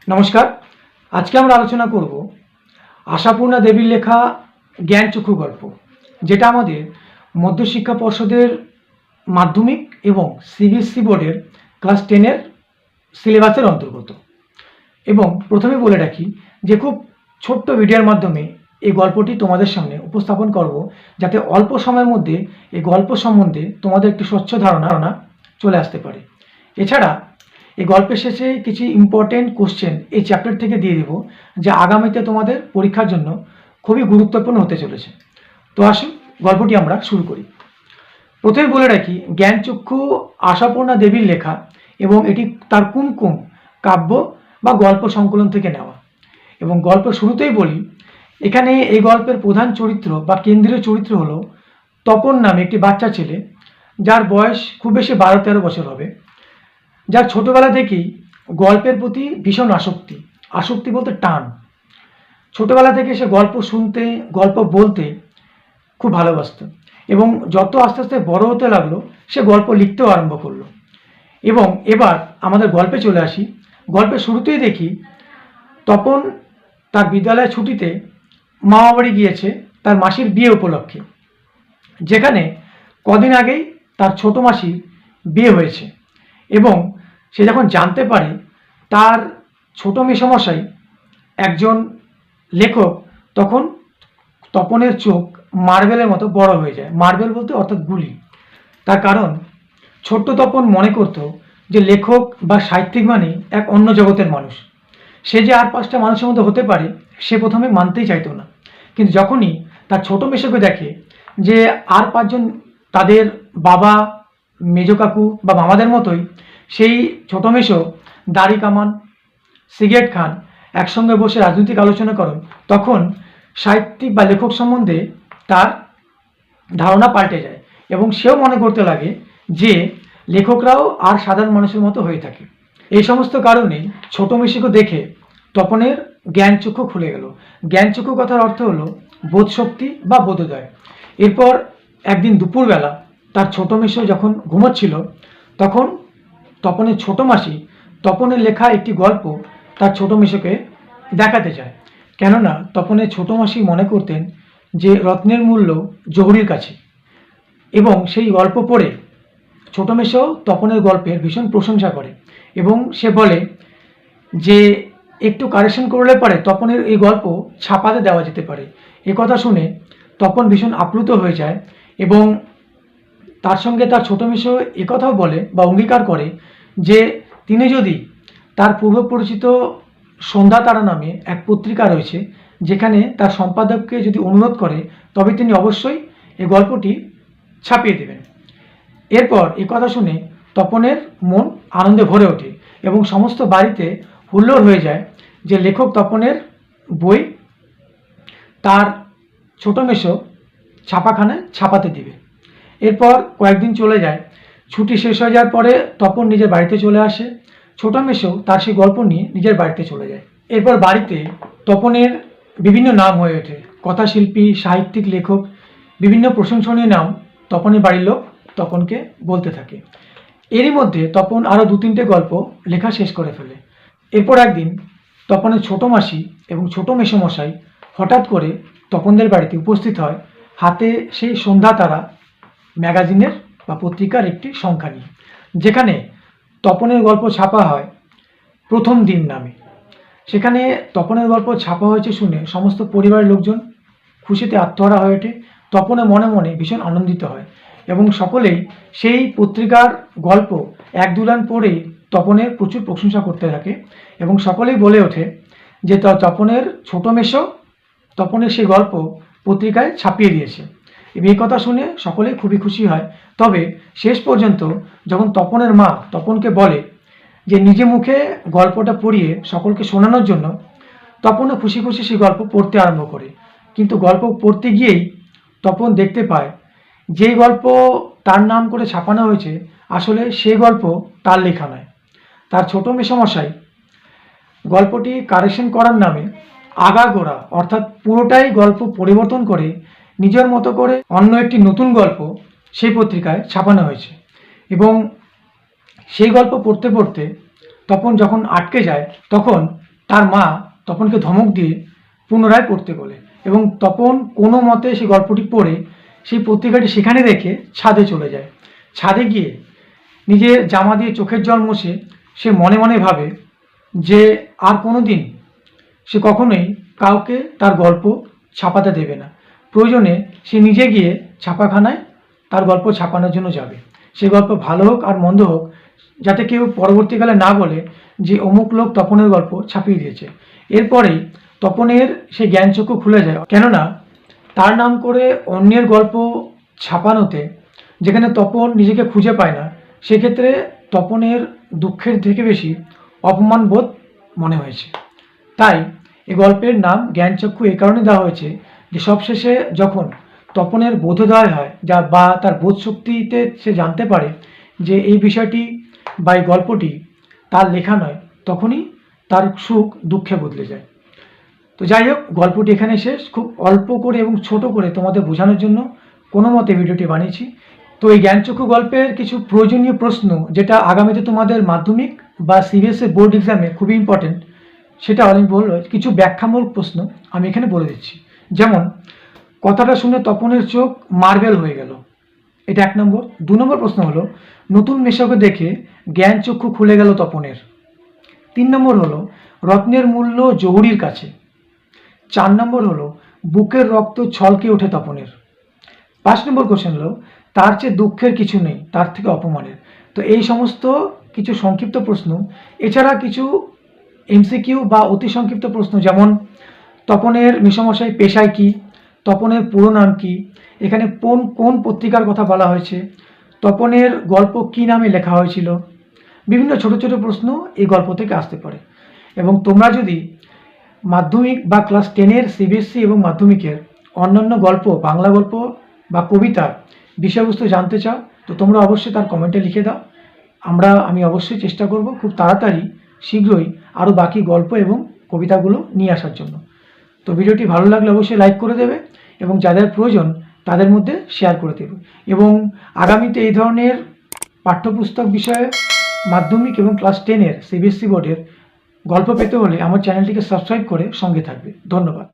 নমস্কার। আজকে আমরা আলোচনা করব আশাপূর্ণা দেবীর লেখা জ্ঞানচক্ষু গল্প, যেটা আমাদের মধ্যশিক্ষা পর্ষদের মাধ্যমিক এবং সিবিএসসি বোর্ডের ক্লাস 10-এর সিলেবাসের অন্তর্গত। এবং প্রথমে বলে রাখি যে খুব ছোট্ট ভিডিওর মাধ্যমে এই গল্পটি তোমাদের সামনে উপস্থাপন করব, যাতে অল্প সময়ের মধ্যে এই গল্প সম্বন্ধে তোমাদের একটি স্বচ্ছ ধারণা চলে আসতে পারে। এছাড়া এই গল্পের শেষে কিছু ইম্পর্টেন্ট কোশ্চেন এই চ্যাপ্টার থেকে দিয়ে দেবো, যা আগামীতে তোমাদের পরীক্ষার জন্য খুবই গুরুত্বপূর্ণ হতে চলেছে। তো আসুন গল্পটি আমরা শুরু করি। প্রথমে বলে রাখি, জ্ঞানচক্ষু আশাপূর্ণা দেবীর লেখা এবং এটি তার কুমকুম কাব্য বা গল্প সংকলন থেকে নেওয়া। এবং গল্প শুরুতেই বলি, এখানে এই গল্পের প্রধান চরিত্র বা কেন্দ্রীয় চরিত্র হলো তপন নামে একটি বাচ্চা ছেলে, যার বয়স খুব বেশি 12-13 বছর হবে, যার ছোটবেলা থেকেই গল্পের প্রতি ভীষণ আসক্তি বলতে টান। ছোটবেলা থেকে সে গল্প শুনতে, গল্প বলতে খুব ভালোবাসত এবং যত আস্তে আস্তে বড় হতে লাগলো সে গল্প লিখতেও আরম্ভ করলো। এবং এবার আমাদের গল্পে চলে আসি। গল্পের শুরুতেই দেখি তপন তার বিদ্যালয়ের ছুটিতে মামা বাড়ি গিয়েছে তার মাসির বিয়ে উপলক্ষে, যেখানে কদিন আগেই তার ছোট মাসির বিয়ে হয়েছে। এবং সে যখন জানতে পারে তার ছোট মেসোমশাই একজন লেখক, তখন তপনের চোখ মার্বেলের মতো বড় হয়ে যায়। মার্বেল বলতে অর্থাৎ গুলি। তার কারণ ছোট্ট তপন মনে করত যে লেখক বা সাহিত্যিক মানে এক অন্য জগতের মানুষ, সে যে আর 5টা মানুষের মধ্যে হতে পারে সে প্রথমে মানতেই চাইতো না। কিন্তু যখনই তার ছোট মেসোকে দেখে যে আর 5জন তাদের বাবা, মেজো কাকু বা মামাদের মতোই সেই ছোট মেসো দাড়ি কামান, সিগারেট খান, একসঙ্গে বসে রাজনৈতিক আলোচনা করেন, তখন সাহিত্যিক বা লেখক সম্বন্ধে তার ধারণা পাল্টে যায় এবং সেও মনে করতে লাগে যে লেখকরাও আর সাধারণ মানুষের মতো হয়ে থাকে। এই সমস্ত কারণে ছোট মেসোকে দেখে তপনের জ্ঞানচক্ষু খুলে গেল। জ্ঞানচক্ষু কথার অর্থ হলো বোধশক্তি বা বোধোদয়। এরপর একদিন দুপুরবেলা তার ছোট মেসো যখন ঘুমোচ্ছিল, তখন তপনের ছোট মাসি তপনের লেখা একটি গল্প তার ছোট মেসোকে দেখাতে চায়। কেননা তপনের ছোট মাসি মনে করতেন যে রত্নের মূল্য জহুরির কাছে। এবং সেই গল্প পড়ে ছোট মেসো তপনের গল্পের ভীষণ প্রশংসা করে এবং সে বলে যে একটু কারেকশন করলে পারে তপনের এই গল্প ছাপাতে দেওয়া যেতে পারে। এ কথা শুনে তপন ভীষণ আপ্লুত হয়ে যায় এবং তার সঙ্গে তার ছোট মেসো একথাও বলে বা অঙ্গীকার করে যে তিনি যদি তার পূর্ব পরিচিত সন্ধ্যা তারা নামে এক পত্রিকা রয়েছে, যেখানে তার সম্পাদককে যদি অনুরোধ করে তবে তিনি অবশ্যই এই গল্পটি ছাপিয়ে দেবেন। এরপর এই কথা শুনে তপনের মন আনন্দে ভরে ওঠে এবং সমস্ত বাড়িতে হুল্লোড় হয়ে যায় যে লেখক তপনের বই তার ছোট মেসো ছাপাখানায় ছাপাতে দিবে। এরপর কয়েকদিন চলে যায়। ছুটি শেষ হয়ে যাওয়ার পরে তপন নিজের বাড়িতে চলে আসে। ছোট মেসো তার সেই গল্প নিয়ে নিজের বাড়িতে চলে যায়। এরপর বাড়িতে তপনের বিভিন্ন নাম হয়ে ওঠে। কথাশিল্পী, সাহিত্যিক, লেখক, বিভিন্ন প্রশংসনীয় নাম তপনের বাড়ির লোক তপনকে বলতে থাকে। এরই মধ্যে তপন আরও 2-3টে গল্প লেখা শেষ করে ফেলে। এরপর একদিন তপনের ছোট মাসি এবং ছোট মেসোমশাই হঠাৎ করে তপনদের বাড়িতে উপস্থিত হয়, হাতে সেই সন্ধ্যা তারা ম্যাগাজিনের বা পত্রিকার একটি সংখ্যা নিয়ে, যেখানে তপনের গল্প ছাপা হয় প্রথম দিন নামে। সেখানে তপনের গল্প ছাপা হয়েছে শুনে সমস্ত পরিবারের লোকজন খুশিতে আত্মহারা হয়ে ওঠে। তপনে মনে মনে ভীষণ আনন্দিত হয় এবং সকলেই সেই পত্রিকার গল্প 1-2 লাইন পড়েই তপনের প্রচুর প্রশংসা করতে থাকে এবং সকলেই বলে ওঠে যে তপনের ছোট মেসো তপনের সেই গল্প পত্রিকায় ছাপিয়ে দিয়েছে। এই কথা শুনে সকলেই খুবই খুশি হয়। তবে শেষ পর্যন্ত যখন তপনের মা তপনকে বলে যে নিজে মুখে গল্পটা পড়িয়ে সকলকে শোনানোর জন্য, তপনও খুশি খুশি সেই গল্প পড়তে আরম্ভ করে। কিন্তু গল্প পড়তে গিয়েই তপন দেখতে পায় যে গল্প তার নাম করে ছাপানো হয়েছে আসলে সে গল্প তার লেখা নয়। তার ছোট মেসোমশাই গল্পটি কারেকশন করার নামে আগাগোড়া অর্থাৎ পুরোটাই গল্প পরিবর্তন করে নিজের মতো করে অন্য একটি নতুন গল্প সেই পত্রিকায় ছাপানো হয়েছে। এবং সেই গল্প পড়তে পড়তে তপন যখন আটকে যায়, তখন তার মা তপনকে ধমক দিয়ে পুনরায় পড়তে বলে এবং তপন কোনো মতে সেই গল্পটি পড়ে সেই পত্রিকাটি সেখানে রেখে ছাদে চলে যায়। ছাদে গিয়ে নিজের জামা দিয়ে চোখের জল মুছে সে মনে মনে ভাবে যে আর কোনো দিন সে কখনোই কাউকে তার গল্প ছাপাতে দেবে না। প্রয়োজনে সে নিজে গিয়ে ছাপাখানায় তার গল্প ছাপানোর জন্য যাবে। সে গল্প ভালো হোক আর মন্দ হোক, যাতে কেউ পরবর্তীকালে না বলে যে অমুক লোক তপনের গল্প ছাপিয়ে দিয়েছে। এরপরেই তপনের সে জ্ঞানচক্ষু খুলে যায়, কেননা তার নাম করে অন্যের গল্প ছাপানোতে যেখানে তপন নিজেকে খুঁজে পায় না, সেক্ষেত্রে তপনের দুঃখের থেকে বেশি অপমান বোধ মনে হয়েছে। তাই এই গল্পের নাম জ্ঞানচক্ষু এই কারণে দেওয়া হয়েছে যে সবশেষে যখন তপনের বোধোদয় হয় বা তার বোধ শক্তিতে সে জানতে পারে যে এই বিষয়টি বা এই গল্পটি তার লেখা নয়, তখনই তার সুখ দুঃখে বদলে যায়। তো যাই হোক, গল্পটি এখানে শেষ। খুব অল্প করে এবং ছোট করে তোমাদের বোঝানোর জন্য কোনো মতে ভিডিওটি বানিয়েছি। তো এই জ্ঞানচক্ষু গল্পের কিছু প্রয়োজনীয় প্রশ্ন যেটা আগামীতে তোমাদের মাধ্যমিক বা সিবিএসসি বোর্ড এক্সামে খুবই ইম্পর্টেন্ট, সেটা আমি বলবো কিছু ব্যাখ্যামূলক প্রশ্ন আমি এখানে বলে দিচ্ছি। যেমন, কথাটা শুনে তপনের চোখ মার্বেল হয়ে গেল, এটা 1 নম্বর। 2 নম্বর প্রশ্ন হলো, নতুন মেশোকে দেখে জ্ঞানচক্ষু খুলে গেল তপনের। 3 নম্বর হলো, রত্নের মূল্য জহুরির কাছে। 4 নম্বর হলো, বুকের রক্ত ছলকে ওঠে তপনের। 5 নম্বর কোশ্চেন হলো, তার চেয়ে দুঃখের কিছু নেই, তার থেকে অপমানের। তো এই সমস্ত কিছু সংক্ষিপ্ত প্রশ্ন, এছাড়া কিছু এমসিকিউ বা অতি সংক্ষিপ্ত প্রশ্ন, যেমন তপনের মেসোমশাই পেশায় কি, তপনের পুরো নাম কি, এখানে কোন পত্রিকার কথা বলা হয়েছে, তপনের গল্প কি নামে লেখা হয়েছিল, বিভিন্ন ছোট ছোট প্রশ্ন এই গল্প থেকে আসতে পারে। এবং তোমরা যদি মাধ্যমিক বা ক্লাস 10-এর সিবিএসসি এবং মাধ্যমিকের অন্যান্য গল্প, বাংলা গল্প বা কবিতার বিষয়বস্তু জানতে চাও, তো তোমরা অবশ্যই তার কমেন্টে লিখে দাও। আমি অবশ্যই চেষ্টা করব খুব তাড়াতাড়ি শীঘ্রই আরও বাকি গল্প এবং কবিতাগুলো নিয়ে আসার জন্য। তো ভিডিওটি ভালো লাগলে অবশ্যই লাইক করে দেবে এবং যাদের প্রয়োজন তাদের মধ্যে শেয়ার করে দেবে। এবং আগামীতে এই ধরনের পাঠ্যপুস্তক বিষয়ে মাধ্যমিক এবং ক্লাস 10-এর সিবিএসসি বোর্ডের গল্প পেতে হলে আমার চ্যানেলটিকে সাবস্ক্রাইব করে সঙ্গে থাকবে। ধন্যবাদ।